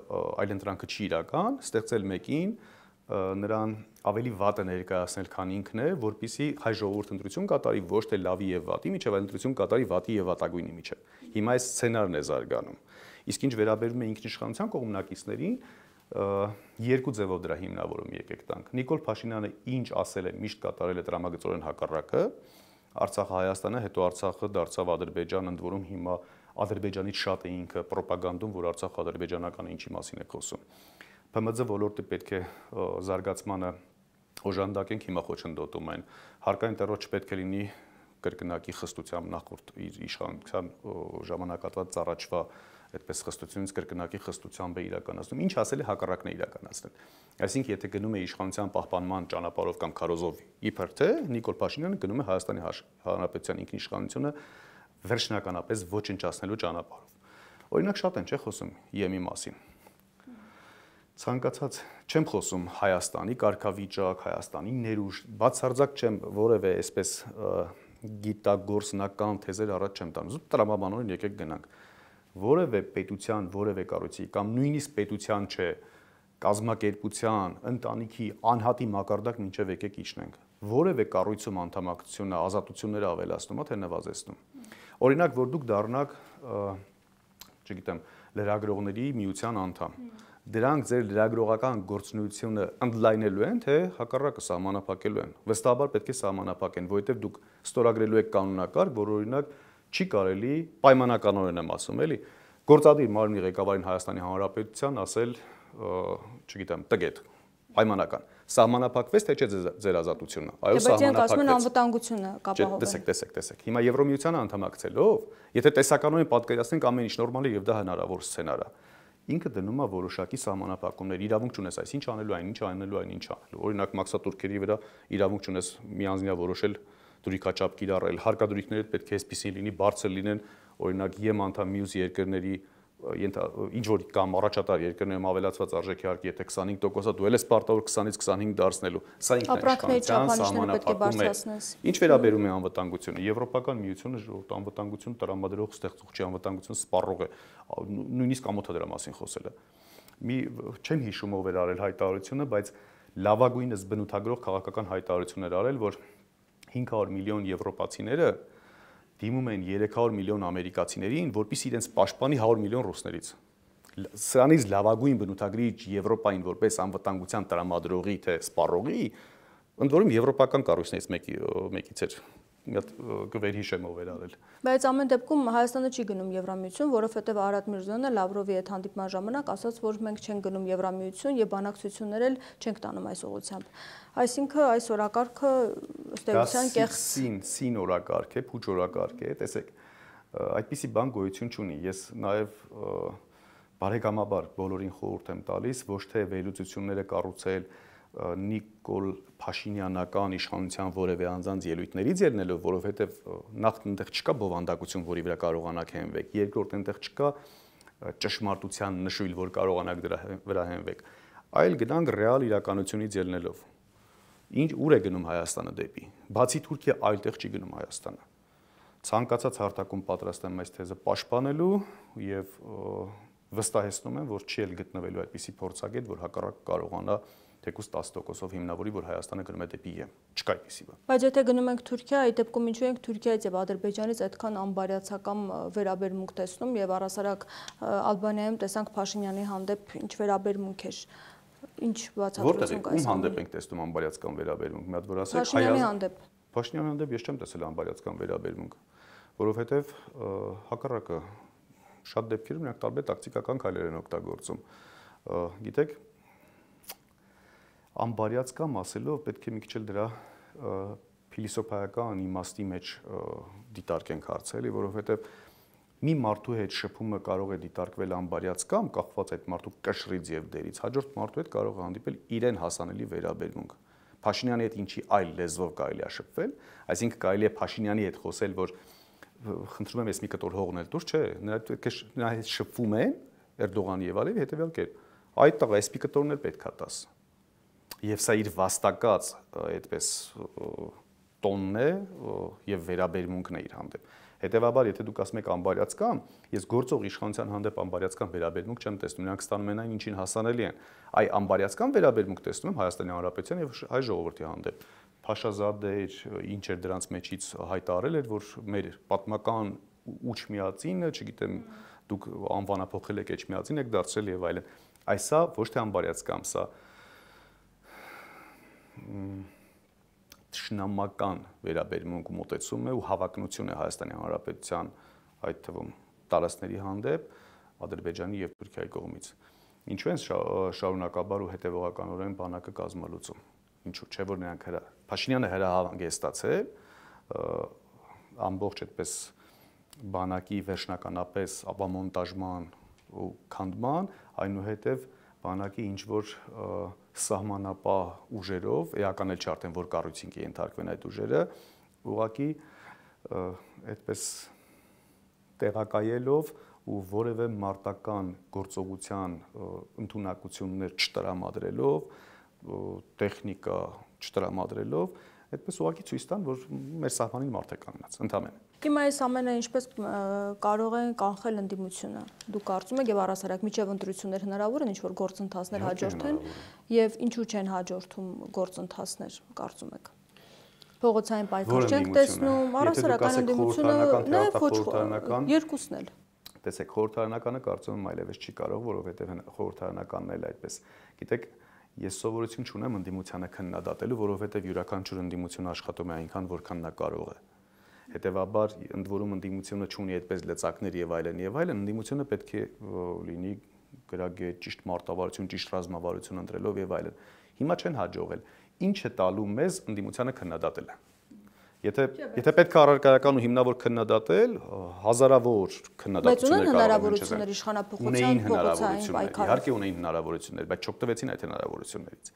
այլընտրանքը չի իրական, ստեղծել մեկին, նրան ավելի վատը ներկայացնել, քան ինքն է, որpիսի հայ ժողովուրդ ընտրություն կատարի ոչ թե լավի եւ վատի միջև, այլ ընտրություն կատարի վատի եւ վատագույնի միջև։ Հիմա այս սցենարն է զարգանում։ Իսկ ինչ վերաբերում է ինքնիշխանության կողմնակիցներին, երկու ձևով դրա հիմնավորում եկեք տանք։ Նիկոլ Փաշինյանը ինչ ասել է, միշտ կատարել է տրամագծորեն հակառակը, Արցախը Հայաստանը, հետո Արցախը դարձավ Ադրբեջան, ընդ որում հիմա Ադրբեջանից շատ է ինքը ռոպագանդում, որ Արցախը ադրբեջանական է, ինչի մասին է խոսում։ ՓՄԶ ոլորտը պետք է զարգացմանը օժանդակենք, հիմա խոչընդոտում են։ Հարկային տերոր չպետք է լինի կրկնակի խստությամբ նախորդ իր իշխանության ժամանակատված առաջվա այդպես խստությունից կրկնակի խստությամբ է իրականացնում։ Ինչ ասել է հակառակն է իրականացնել։ Այսինքն, եթե գնում է իշխանության պահպանման ճանապարհով կամ քարոզով, իբր թե Նիկոլ Փաշինյանը գնում է Հայաստանի Հանրապետության ինքնիշխանությունը վերջնականապես ոչնչացնելու ճանապարհով։ Օրինակ շատ են չէ խոսում ԵՄ-ի մասին։ Ցանկացած չեմ խոսում Հայաստանի կարգավիճակ, Հայաստանի ներուժ, բացարձակ չեմ որևէ այսպես գիտագործնական թեզեր առաջ չեմ տանում։ Զուտ տրամաբանորեն եկեք գնանք։ Որևէ պետության, որևէ կառույցի կամ նույնիսկ պետության չէ, կազմակերպության, ընտանիքի անհատի մակարդակ մինչև եկեք իջնենք։ Որևէ կառույցում անդամակցությունը ազատությունները ավելացնում է, թե նվազեցնում։ Օրինակ, որ դուք դառնաք, չգիտեմ, լրագրողների միության անդամ։ Դրանք ձեր լրագրողական գործունեությունը ընդլայնելու են, թե հակառակը սահմանափակելու են։ Վստահաբար պետք է սահմանափակեն, որովհետև դուք ստորագրելու եք կանոնակարգ, որ օրինակ չի կարելի պայմանականորեն եմ ասում, էլի, գործադիր մարմնի ղեկավարին Հայաստանի Հանրապետության ասել, չգիտեմ, տգետ, պայմանական։ Սահմանափակվեց թե չէ ձեր ազատությունը։ Այո, սահմանափակվեց։ Անվտանգությունը կապահովեն։ Տեսեք։ Հիմա Եվրոմիությանը անդամակցելով, եթե տեսականորեն պատկերացնենք ամեն ինչ նորմալ է եւ դա հնարավոր սցենար է, ինքը դնում է որոշակի սահմանափակումներ, իրավունք չունես այս ինչ անելու, այն ինչ անելու, այն ինչ անելու։ Օրինակ մաքսատուրքերի վրա իրավունք չունես միանձնյա որոշել դուրիքաչափ կիրառել, հարկադուրիքները պետք է այսպեսին լինի, բարձր լինեն, օրինակ ԵՄ անդամ մյուս երկրների ինչ որ կամ առաջատար երկրներում ավելացված արժեքի հարկի եթե 25%-ը դու ելես պարտավոր 20-ից 25 դարձնելու, սա ինքնիշխանության սահմանափակում է։ Ինչ վերաբերում է անվտանգությունը, Եվրոպական միությունը անվտանգություն տրամադրող ստեղծող չի, անվտանգություն սպառող է, նույնիսկ ամոթը դրա մասին խոսել է։ Մի չեմ հիշում ով էր արել հայտարարությունը, բայց լավագույնս բնութագրող քաղաքական հայտարարություններ արել, որ 500 միլիոն եվրոպացիները դիմում են 300 միլիոն ամերիկացիներին, որպեսզի իրենց պաշտպանի 100 միլիոն ռուսներից։ Սրանից լավագույն բնութագրիչ Եվրոպային որպես անվտանգության տրամադրողի թե սպառողի, ընդ որում եվրոպական կառույցներից մեկից էր, կվերհիշեմ ով էր արել։ Բայց ամեն դեպքում Հայաստանը չի գնում Եվրամիություն, որովհետև Արադ Միրզոյանը Լավրովի հետ հանդիպման ժամանակ ասաց, որ մենք չենք գնում Եվրամիություն եւ բանակցություններ էլ չենք տանում այս ուղղությամբ։ Այսինքն այս օրակարգը ըստ էության կեղծ սին օրակարգ է, փուչ օրակարգ է, տեսեք, այդպիսի բան գոյություն չունի։ Ես նաեւ բարեկամաբար բոլորին խորհուրդ եմ տալիս ոչ թե վերլուծությունները կառուցել Նիկոլ Փաշինյանական իշխանության որևէ անձանց ելույթներից ելնելով, որովհետև նախ այնտեղ չկա բովանդակություն, որի վրա կարողանաք հենվեք, երկրորդ այնտեղ չկա ճշմարտության նշույլ, որ կարողանաք դրա վրա հենվեք, այլ գնանք ռեալ իրականությունից ելնելով։ Ուր է գնում Հայաստանը դեպի։ Բացի Թուրքիա այլտեղ չի գնում Հայաստանը։ Ցանկացած հարթակում պատրաստ եմ այս թեզը պաշտպանելու եւ վստահեցնում եմ, որ չի էլ գտնվելու այդպիսի փորձագետ, որ հակառակ կարողանա թեկուզ 10%-ով հիմնավորի, որ Հայաստանը գնում է դեպի ԵՄ։ Չկա այդպիսի բան։ Բայց եթե գնում ենք Թուրքիա, այդ դեպքում ինչու ենք Թուրքիայից եւ Ադրբեջանից այդքան անբարյացակամ վերաբերմունք տեսնում եւ առասարակ Ալբանիայում տեսանք Փաշինյանի հանդեպ ինչ վերաբերմունք էր, ինչ բացատրություն կա։ Ում հանդեպ ենք տեսնում անբարյացակամ վերաբերմունք։ Մի հատ որ ասեք Փաշինյանի հանդեպ։ Փաշինյանի հանդեպ ես չեմ տեսել անբարյացակամ վերաբերմունք, որովհետեւ հակառակը շատ դեպքերում նրանք տարբեր տակտիկական քայլեր են օգտագործում։ Գիտեք, անբարյացկամ ասելով պետք է մի քիչ էլ դրա փիլիսոփայական իմաստի մեջ դիտարկենք հարցը, էլի, որովհետև մի մարդու հետ շփումը կարող է դիտարկվել անբարյացկամ, կախված այդ մարդու կշռից եւ դերից, հաջորդ մարդու հետ կարող է հանդիպել իրեն հասանելի վերաբերմունք։ Փաշինյանի հետ ինչի այլ լեզվով կարելի է շփվել, այսինքն կարելի է Փաշինյանի հետ խոսել, որ խնդրում եմ ես մի կտոր հողնել դուրս, չէ, նրա հետ շփվում են Էրդողանի եւ Ալիևի հետեւյալ կերպ։ Այդ տղա էս մի կտորն էլ պետքա տաս։ Եվ սա իր վաստակած այդպես տոնն է եւ վերաբերմունքն է իր հանդեպ։ Հետևաբար, եթե դուք ասում եք անբարյացկամ, ես գործող իշխանության հանդեպ անբարյացկամ վերաբերմունք չեմ տեսնում, նրանք ստանում են այն, ինչին հասանելի են։ Այ անբարյացկամ վերաբերմունք տեսնում եմ Հայաստանի Հանրապետության եւ հայ ժողովրդի հանդեպ։ Փաշազադեր ինչ էր դրանց մեջից հայտարարել էր, որ մեր պատմական ուչ միածինը, չգիտեմ, դուք անվանափոխել եք Էջմիածին, եք դարձրել եւ այլն։ Այսա ոչ թե անբարյաց կամ սա թշնամական վերաբերմունք ու մոտեցում է ու հավակնություն է Հայաստանի Հանրապետության այդ թվում տարածքների հանդեպ Ադրբեջանի եւ Թուրքիայի կողմից։ Ինչու են շարունակաբար ու հետեւողականորեն բանակը կազմալուծում։ Ինչու՞ չէ որ նրանք Փաշինյանը հրահանգստացել ամբողջ այդպես բանակի վերջնականապես ապամոնտաժման ու քանդման, այնուհետև բանակի ինչ որ սահմանապահ ուժերով, էական էլ չէ արդեն որ կառույցին կենթարկվեն այդ ուժերը, ուղղակի այդպես տեղակայելով ու որևէ մարտական գործողության ընդունակություններ չտրամադրելով, տեխնիկա չտրամադրելով, այդպես ուղղակի ցույց տան, որ մեր սահմանին մարդ է կանգնած, ընդամենը։ Հիմա այս ամենը ինչպես կարող են կանխել ընդդիմությունը։ Դուք կարծում եք եւ առասարակ միջև ընտրություններ հնարավոր են ինչ-որ գործընթացներ հաջորդեն եւ ինչու չեն հաջորդում գործընթացներ, կարծում եք։ Փողոցային պայքար չենք տեսնում, առասարակ այն ընդդիմությունը նաեւ խոչընդոտական երկուսն էլ։ Տեսեք, խորհրդարանականը կարծում եմ այլևս չի կարող, որովհետեւ խորհրդարանականն էլ այդպես։ Գիտեք, ես սովորություն չունեմ ընդդիմությանը քննադատելու, որովհետեւ յուրաքանչյուր ընդդիմություն աշխատում է այնքան, որքան նա կարող է։ Հետևաբար ընդ որում ընդդիմությունը չունի այդպես լծակներ եւ այլն, ընդդիմությունը պետք է լինի գրագետ, ճիշտ մարտավարություն, ճիշտ ռազմավարություն ընտրելով եւ այլն։ Հիմա չեն հաջողել։ Ինչ է տալու մեզ ընդդիմությանը քննադատելը։ Եթե պետք է առարկայական ու հիմնավոր քննադատել, հազարավոր քննադատություններ հնարավորություններ իշխանապողության փողոցային պայքարը։ Իհարկե ունեին հնարավորություններ, բայց չօգտվեցին այդ հնարավորություններից։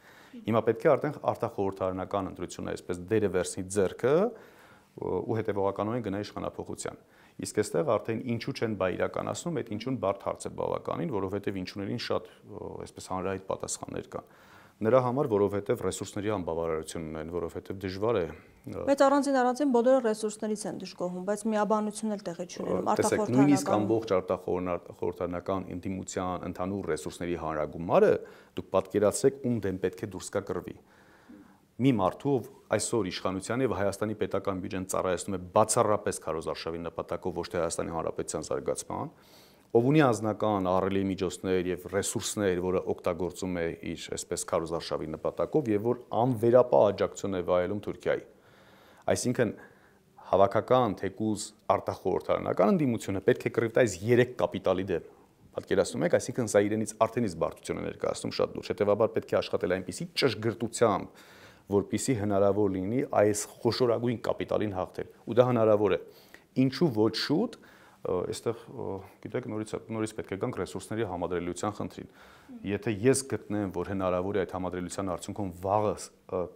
Հիմա պետք է արդեն արտախորհրդարանական ընտրությունը այսպես դերը վերցնի ձեռքը ու հետևողականորեն գնա իշխանապողության։ Իսկ այստեղ արդեն ինչու չեն բա իրականացնում, այդ ինչուն բարդ հարց է բավականին, որովհետև ինչուներին շատ այսպես հանրահայտ պատասխաններ կան։ Նրա համար, որովհետև ռեսուրսների անբավարարություն ունեն, որովհետև դժվար է։ Բայց առանձին բոլորը ռեսուրսներից են դժգոհում, բայց միաբանություն էլ տեղի չունենում արտախորհրդարանական։ Նույնիսկ ամբողջ արտախորհրդարանական ինտիմության ընդհանուր ռեսուրսների հանրագումարը դուք պատկերացրեք ում դեմ պետք է դուրս գա կռվի։ Մի մարդու ով այսօր իշխանության եւ Հայաստանի պետական բյուջեն ծառայեցնում է բացառապես քարոզարշավի նպատակով, ոչ թե Հայաստանի Հանրապետության զարգացման, ով ունի անձնական ահռելի միջոցներ եւ ռեսուրսներ, որը օգտագործում է իր այսպես քարոզարշավի նպատակով եւ որ անվերապահ աջակցություն է վայելում Թուրքիայի։ Այսինքն հավաքական թեկուզ արտախորհրդարանական ընդդիմությունը պետք է կռվի այս 3 կապիտալի դեմ։ Պատկերացնում եք, այսինքն սա իրենից արդեն իսկ բարդություն է ներկայացնում շատ լուրջ։ Հետևաբար պետք է աշխատել այնպիսի ճշգրտությամբ, որպիսի հնարավոր լինի այս խոշորագույն կապիտալին հաղթել։ Ու դա հնարավոր է։ Ինչու ոչ շուտ, այստեղ գիտեք նորից պետք է գանք ռեսուրսների համադրելիության խնդրին։ Եթե ես գտնեմ, որ հնարավոր է այդ համադրելիության արդյունքում վաղը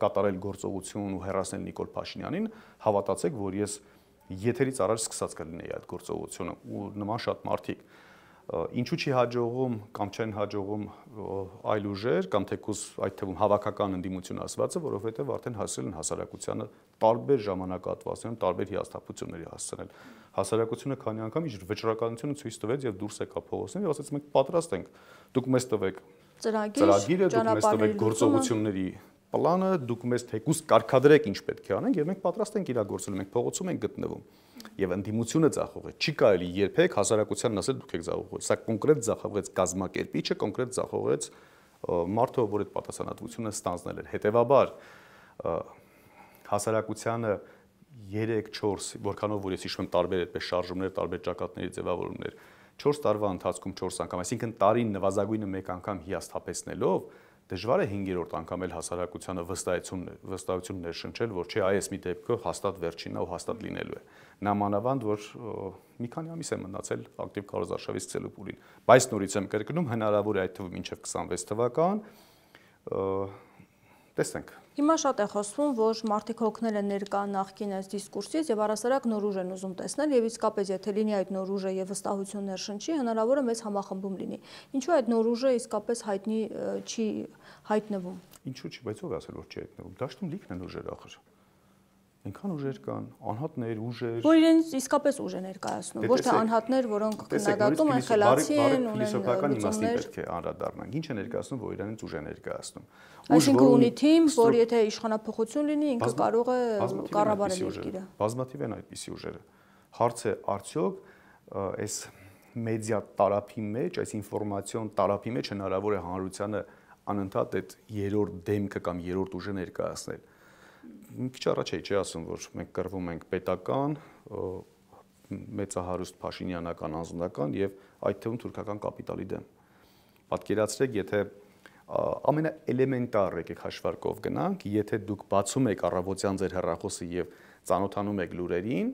կատարել գործողություն ու հեռացնել Նիկոլ Փաշինյանին, հավատացեք, որ ես եթերից առաջ սկսած կլինեի այդ գործողությունը ու նման շատ մարդիկ ինչու չի հաջողում կամ չեն հաջողում այլ ուժեր կամ թեկուզ այդ թվում հավաքական ընդդիմություն ասվածը, որովհետև արդեն հասել են հասարակությանը տարբեր ժամանակահատվածներում տարբեր հիասթափությունների հասցնել։ Հասարակությունը քանի անգամ իր վճռականությունը ցույց տվեց եւ դուրս եկավ փողոցներ եւ ասաց մենք պատրաստ ենք։ Դուք մեզ տվեք ծրագիրը, դուք մեզ տվեք գործողությունների պլանը, դուք մեզ թեկուզ կարգադրեք ինչ պետք է անենք եւ մենք պատրաստ ենք իրագործելու, մենք փողոցում ենք գտնվում։ Եվ ընդդիմությունը ձախողեց։ Չի կարելի երբեք հասարակությանն ասել դուք եք ձախողել։ Սա կոնկրետ ձախողեց կազմակերպիչը, կոնկրետ ձախողեց մարդը, որ այդ պատասխանատվությունը ստանձնել էր։ Հետևաբար հասարակությանը 3-4, որքանով որ ես հիշում եմ տարբեր այդպես շարժումներ, տարբեր ճակատների ձևավորումներ, 4 տարվա ընթացքում 4 անգամ, այսինքն տարին նվազագույնը 1 անգամ հիասթափեցնելով դժվար է 5-րդ անգամ էլ հասարակությանը վստահություն ներշնչել, որ չէ, այս մի դեպքը հաստատ վերջինն է ու հաստատ լինելու է։ Նամանավանդ, որ մի քանի ամիս է մնացել ակտիվ քարոզարշավի սկսելու փուլին։ Բայց նորից եմ կրկնում, հնարավոր է այդ թվում մինչև 26 թվական տեսնենք։ Հիմա շատ է խոսվում, որ մարդիկ հոգնել են ներկա նախկին այս դիսկուրսից եւ առասարակ նոր ուժ են ուզում տեսնել եւ իսկապես եթե լինի այդ նոր ուժը եւ վստահություն ներշնչի, հնարավոր է մեծ համախմբում լինի։ Ինչու այդ նոր ուժը իսկապես հայտնի չի հայտնվում։ Ինչու՞ չի, բայց ով ասել որ չի հայտնվում։ Դաշտում լիքն են ուժեր ախր։ Այնքան ուժեր կան, անհատներ, ուժեր։ Որ իրենց իսկապես ուժ է ներկայացնում, ոչ թե անհատներ, որոնք քննադատում են, խելացի են, ունեն ֆիլիսոփական իմաստին պետք է անդրադառնանք։ Ինչ է ներկայացնում, որ իրենց ուժ է ներկայացնում։ Այսինքն ունի թիմ, որ եթե իշխանապողություն լինի, ինքը կարող է կառավարել երկիրը։ Բազմաթիվ են այդպիսի ուժերը։ Հարց է արդյոք այս մեդիա տարափի մեջ, այս ինֆորմացիոն տարափի մեջ հնարավոր է հանրությանը անընդհատ այդ երրորդ դեմքը կամ երրորդ ուժը ներկայացնել։ Մի քիչ առաջ չի ասում, որ մենք կռվում ենք պետական, մեծահարուստ փաշինյանական անձնական եւ այդ թվում թուրքական կապիտալի դեմ։ Պատկերացրեք, եթե ամենաէլեմենտար եկեք հաշվարկով գնանք, եթե դուք բացում եք առավոտյան ձեր հեռախոսը եւ ծանոթանում եք լուրերին,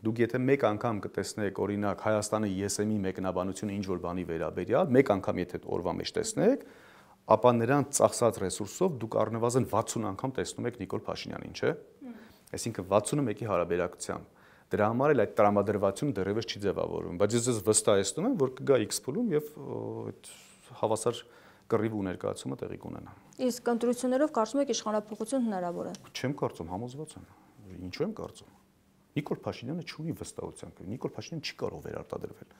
դուք եթե մեկ անգամ կտեսնեք օրինակ Հայաստանի ԵՍՄ-ի մեկնաբանությունը ինչ որ բանի վերաբերյալ, մեկ անգամ եթե օրվա մեջ տեսնեք, ապա նրան ծախսած ռեսուրսով դուք առնվազն 60 անգամ տեսնում եք Նիկոլ Փաշինյանին, չէ՞։ Այսինքն 61-ի հարաբերակցությամբ։ Դրա համար էլ այդ տրամադրվածությունը դեռևս չի ձևավորվում, բայց ես ձեզ վստահեցնում եմ, որ կգա X փուլում եւ այդ հավասար կռիվ ու ներկայացումը տեղի կունենա։ Իսկ ընտրություններով կարծում եք իշխանապողություն հնարավոր է։ Չեմ կարծում, համոզված եմ։ Ինչու եմ կարծում։ Նիկոլ Փաշինյանը չունի վստահության, Նիկոլ Փաշինյանը չի կարող վերարտադրվել։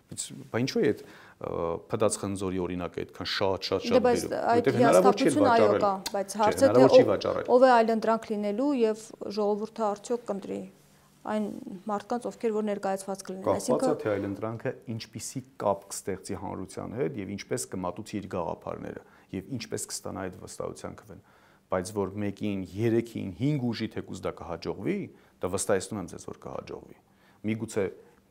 Բայց ինչու է այդ փդած խնձորի օրինակը այդքան շատ բերում։ Այդ հիասթափությունը այո կա, բայց հարցը թե ով է այլընտրանք լինելու եւ ժողովուրդը արդյոք կընտրի այն մարդկանց, ովքեր որ ներկայացված կլինեն։ Այսինքն թե այլընտրանքը ինչպիսի կապ կստեղծի հանրության հետ եւ ինչպես կմատուցի իր գաղափարները եւ ինչպես կստանա այդ վստահության քվեն։ Բայց որ մեկին, 3-ին, 5 ուժի թեկուզ դա կհաջողվի, դա վստահեցնում եմ ձեզ որ կհաջողվի։ Միգուցե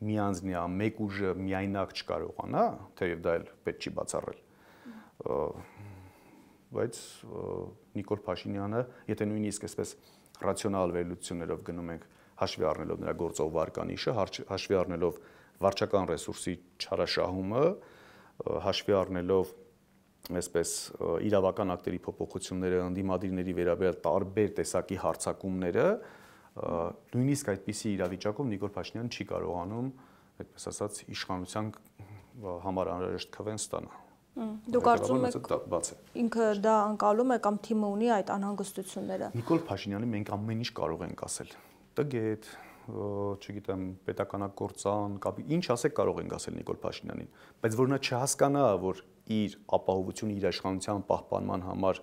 մի անձնյա մեկ ուժը միայնակ չկարողանա, թեև դա էլ պետք չի բացառել։ Բայց Նիկոլ Փաշինյանը, եթե նույնիսկ այսպես ռացիոնալ վերլուծություններով գնում ենք, հաշվի առնելով նրա գործող վարկանիշը, հաշվի առնելով վարչական ռեսուրսի չարաշահումը, հաշվի առնելով այսպես իրավական ակտերի փոփոխությունները, ընդդիմադիրների վերաբերյալ տարբեր տեսակի հարձակումները, նույնիսկ այդպիսի իրավիճակում Նիկոլ Փաշինյանը չի կարողանում, այդպես ասած, իշխանության համար անհրաժեշտ քվեն ստանալ։ Դուք կարծում եք ինքը դա անցալում է կամ թիմը ունի այդ անհանգստությունները։ Նիկոլ Փաշինյանի մենք ամեն ինչ կարող ենք ասել։ Տգետ, չգիտեմ, պետականագործան, ինչ ասեք կարող ենք ասել Նիկոլ Փաշինյանին, բայց որ նա չհասկանա, որ իր ապահովությունը, իր իշխանության պահպանման համար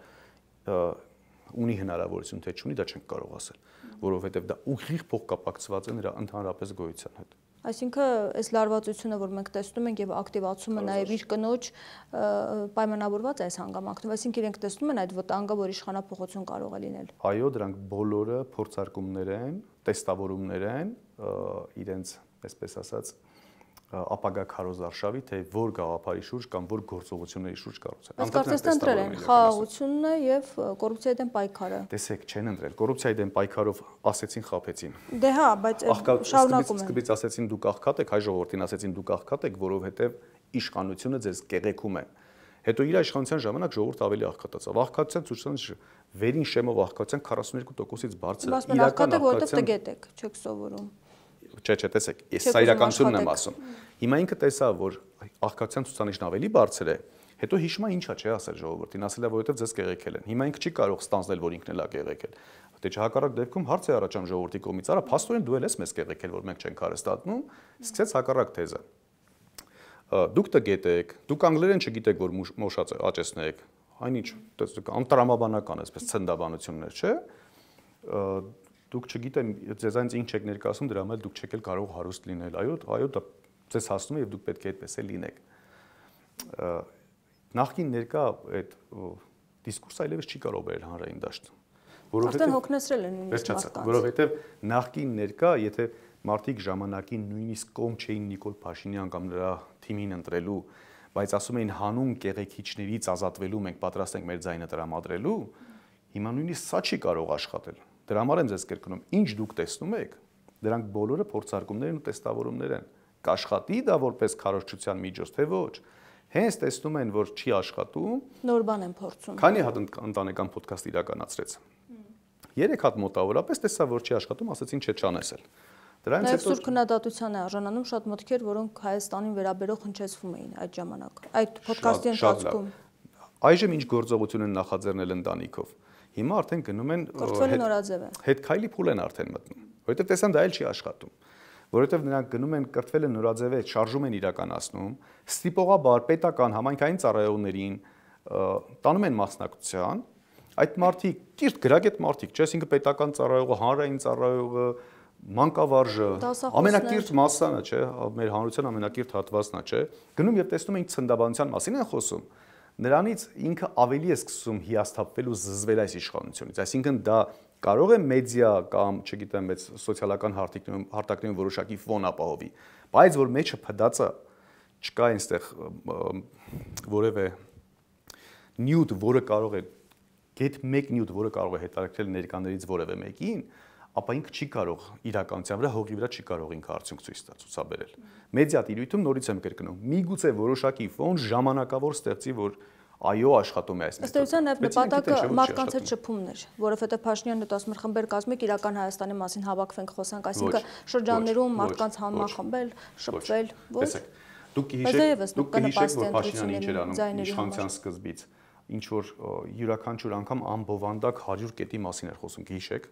ունի հնարավորություն թե չունի, դա չենք կարող ասել, որովհետև դա ուղիղ փոխկապակցված է նրա ընդհանրապես գոյության հետ։ Այսինքն այս լարվածությունը, որ մենք տեսնում ենք եւ ակտիվացումը նաեւ իր կնոջ պայմանավորված է այս հանգամանքներով, այսինքն իրենք տեսնում են այդ վտանգը, որ իշխանապողություն կարող է լինել։ Այո, դրանք բոլորը փորձարկումներ են, տեստավորումներ են, իրենց, այսպես ասած, ապագա քարոզարշավի, թե որ գաղափարի շուրջ կամ որ գործողությունների շուրջ կառուցել։ Բայց կարծես թե ընտրել են խաղաղությունն է եւ կոռուպցիայի դեմ պայքարը։ Տեսեք, չեն ընտրել։ Կոռուպցիայի դեմ պայքարով ասեցին, խաբեցին։ Դե հա, բայց շարունակում են։ Սկզբից ասեցին դուք աղքատ եք, հայ ժողովրդին ասեցին դուք աղքատ եք, որովհետեւ իշխանությունը ձեզ կեղեքում է։ Հետո իր իշխանության ժամանակ ժողովուրդը ավելի աղքատացավ։ Աղքատության ցույցը վերին շեմով աղքատության 42%-ից բարձր է։ Իրական աղքատը տգետ եք, չեք սովորում։ Չէ, տեսեք, ես սա իրականությունն եմ ասում։ Հիմա ինքը տեսավ, որ աղքատության ցուցանիշն ավելի բարձր է, հետո հիշում է ինչա չէ ասել ժողովրդին, ասել է որովհետև ձեզ կեղեքել են։ Հիմա ինքը չի կարող ստանձնել, որ ինքն էլ է կեղեքել։ Դե հակառակ դեպքում հարց է առաջանում ժողովրդի կողմից, արա փաստորեն դու էլ ես մեզ կեղեքել, որ մենք չենք հարստատնում, սկսեց հակառակ թեզը։ Դուք տգետ եք, դուք անգլերեն չգիտեք, որ մոշած աճեցնեք, այնինչ, անտրամաբանական այսպես ցնդաբանություններ, չէ՞։ Դուք չգիտեմ, ձեզանից ինչ եք ներկայացում, դրա համար դուք չեք էլ կարող հարուստ լինել։ Այո, դա ձեզ հասնում է եւ դուք պետք է այդպես էլ լինեք։ Նախկին ներկա այդ դիսկուրսը այլևս չի կարող բերել հանրային դաշտ, որովհետեւ հոգնեցրել են նույնիսկ մարդկանց։ Որովհետեւ նախկին ներկա, եթե մարդիկ ժամանակին նույնիսկ կողմ չէին Նիկոլ Փաշինյան կամ նրա թիմին ընտրելու, բայց ասում էին հանուն կեղեքիչներից ազատվելու մենք պատրաստ ենք մեր ձայնը տրամադրելու, հիմա նույնիսկ սա չի կարող աշխատել։ Դրա համար եմ ձեզ կրկնում, ինչ դուք տեսնում եք, դրանք բոլորը փորձարկումներ ու տեստավորումներ են։ Կաշխատի դա որպես քարոզչության միջոց, թե ոչ։ Հենց տեսնում են, որ չի աշխատում, նոր բան են փորձում։ Քանի հատ ընտանեկան ոդքասթ իրականացրեց։ 3 հատ մոտավորապես տեսա, որ չի աշխատում, ասեցին չէ չանեսել։ Դրանից հետո սուր քննադատության է արժանանում շատ մտքեր, որոնք Հայաստանին վերաբերող հնչեցվում էին այդ ժամանակ։ Այդ ոդքասթի ընթացքում։ Այժմ ինչ գործողություն են նախաձեռնել ընտանիքով։ Հիմա արդեն գնում են հետ քայլի փուլ են արդեն մտնում, որովհետև տեսան դա էլ չի աշխատում, որովհետև նրանք գնում են կրթվել են նորաձև շարժում են իրականացնում, ստիպողաբար պետական համայնքային ծառայողներին տանում են մասնակցության, այդ մարդիկ ճիշտ գրագետ մարդիկ, չէ՞, այսինքն պետական ծառայողը, հանրային ծառայողը, մանկավարժը, ամենակիրթ մասսանը, չէ, մեր հանրության ամենակիրթ հատվածն է, չէ, գնում եւ տեսնում ենք ցնդաբանության մասին են խոսում, նրանից ինքը ավելի է սկսում հիասթափվել ու զզվել այս իշխանությունից, այսինքն դա կարող է մեդիա կամ, չգիտեմ, այդ սոցիալական հարթակներում որոշակի ֆոն ապահովի, բայց որ մեջը փդածը չկա այնտեղ որևէ նյութ, որը կարող է գեթ մեկ նյութ, որը կարող է հետաքրքրել ներկաներից որևէ մեկին, ապա ինքը չի կարող իրականության վրա, հողի վրա չի կարող ինքը արդյունք ցուցաբերել։ Մեդիա տիրույթում նորից եմ կրկնում, միգուցե որոշակի ֆոն ժամանակավոր ստեղծի, որ այո, աշխատում է այս մեթոդը։ Ըստ էության նաև նպատակը մարդկանց հետ շփումն էր, որովհետև Փաշինյանը դասմր խմբեր կազմեք իրական Հայաստանի մասին հավաքվենք խոսանք, այսինքն շրջաններում մարդկանց համախմբել, շփվել, ոչ։ Դուք հիշեք, որ Փաշինյանը ինչ էր անում իշխանության սկզբից, ինչ որ յուրաքանչյուր անգամ անբովանդակ 100 կետի մասին էր խոսում, հիշեք։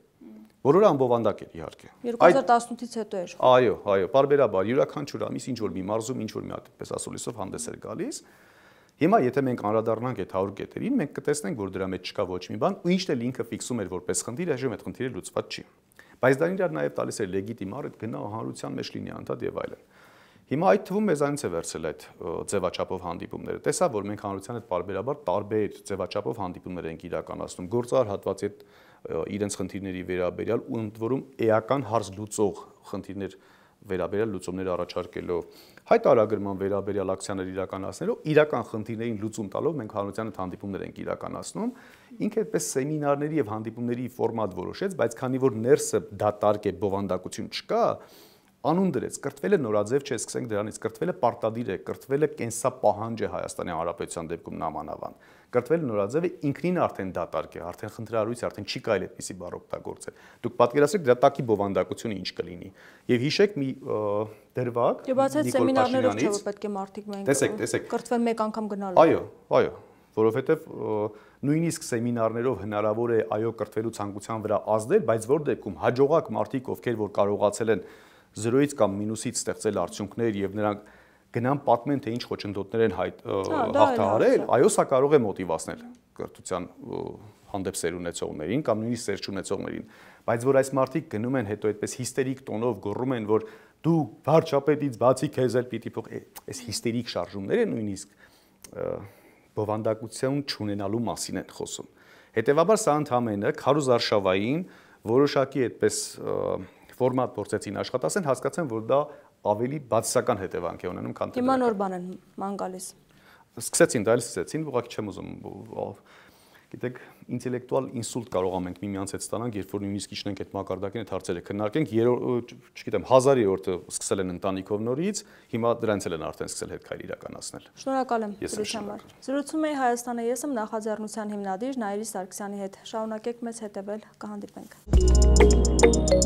Բոլորը անբովանդակ էր իհարկե։ 2018-ից հետո էր։ Այո, պարբերաբար յուրաքանչյուր ամիս ինչ որ մի մարզում, ինչ որ մի հատ պես ասուլիսով հանդես էր գալիս։ Հիմա եթե մենք անդրադառնանք այդ 100 կետերին, մենք կտեսնենք, որ դրա մեջ չկա ոչ մի բան, ու ինչն էլ ինքը ֆիքսում էր որպես խնդիր, այժմ այդ խնդիրը լուծված չի։ Բայց դա իրար նաև տալիս էր լեգիտիմ առիթ գնա հանրության մեջ լինի անդադ եւ այլն։ Հիմա այդ թվում մեզանից է վերցել այդ ձևաչափով հանդիպումները։ Տեսա, որ մենք հանրության հետ պարբերաբար տարբեր ձևաչափով հանդիպումներ ենք իրականացնում, գործար հատվածի հետ իրենց խնդիրների վերաբերյալ ու ընդ որում էական հարց լուծող խնդիրներ վերաբերյալ լուծումներ առաջարկելով, հայտարարագրման վերաբերյալ ակցիաներ իրականացնելով, իրական խնդիրներին լուծում տալով մենք հանրության հետ հանդիպումներ ենք իրականացնում։ Ինքը այդպես սեմինարների եւ հանդիպումների ֆորմատ որոշեց, բայց քանի որ ներսը դատարկ է, բովանդակություն չկա, անուն դրեց, կրթվելը նորաձև չէ, սկսենք դրանից, կրթվելը պարտադիր է, կրթվելը կենսապահանջ է Հայաստանի Հանրապետության դեպքում նամանավան։ Կրթվելը նորաձև է, ինքնին արդեն դատարկ է, արդեն խնդրահարույց, արդեն չի կարելի այդպիսի բառ օգտագործել։ Դուք պատկերացրեք դրա տակի բովանդակությունը ինչ կլինի։ Եվ հիշեք մի դրվագ Նիկոլ Փաշինյանից, չէ՞ որ պետք է մարդիկ մենք կրթվել մեկ անգամ գնալու։ Այո, որովհետև նույնիսկ սեմինարներով հնարավոր է այո կրթվելու ցանկության վրա ազդել, բայց որ դեպքում հաջողակ մարդիկ, ովքեր որ կարողացել են 0-ից կամ մինուսից ստեղծել արդյունքներ եւ նրանք գնան պատմեն թե ինչ խոչընդոտներ են հաղթահարել, այո, սա կարող է մոտիվացնել կրթության հանդեպ սեր ունեցողներին կամ նույնիսկ սեր չունեցողներին, բայց որ այս մարդիկ գնում են հետո այդպես հիստերիկ տոնով գոռում են, որ դու վարչապետից բացի քեզ էլ պիտի փող, այս հիստերիկ շարժումները նույնիսկ բովանդակություն չունենալու մասին են խոսում։ Հետևաբար սա ընդհանրապես քարոզ արշավային որոշակի այդպես ֆորմատ փորձեցին աշխատասեն, հասկացան, որ դա ավելի բացասական հետևանք է ունենում, քան հիմա նոր բան են ման գալիս։ Սկսեցին, դա էլ սկսեցին, ուղղակի չեմ ուզում, գիտեք, ինտելեկտուալ ինսուլտ կարող ենք միմյանց հետ ստանանք, երբ որ նույնիսկ իջնենք այդ մակարդակին, այդ հարցերը քննարկենք, չգիտեմ, 1000-րդը սկսել են ընտանիքով նորից, հիմա դրանից էլ են արդեն սկսել հետքայլ իրականացնել։ Շնորհակալ եմ զրույցի համար։ Զրուցում էի Հայաստանը ես եմ նախաձեռնության հիմնադիր Նայիրի Սարգսյանի հետ։ Շարունակեք մեզ հետևել, կհանդիպենք։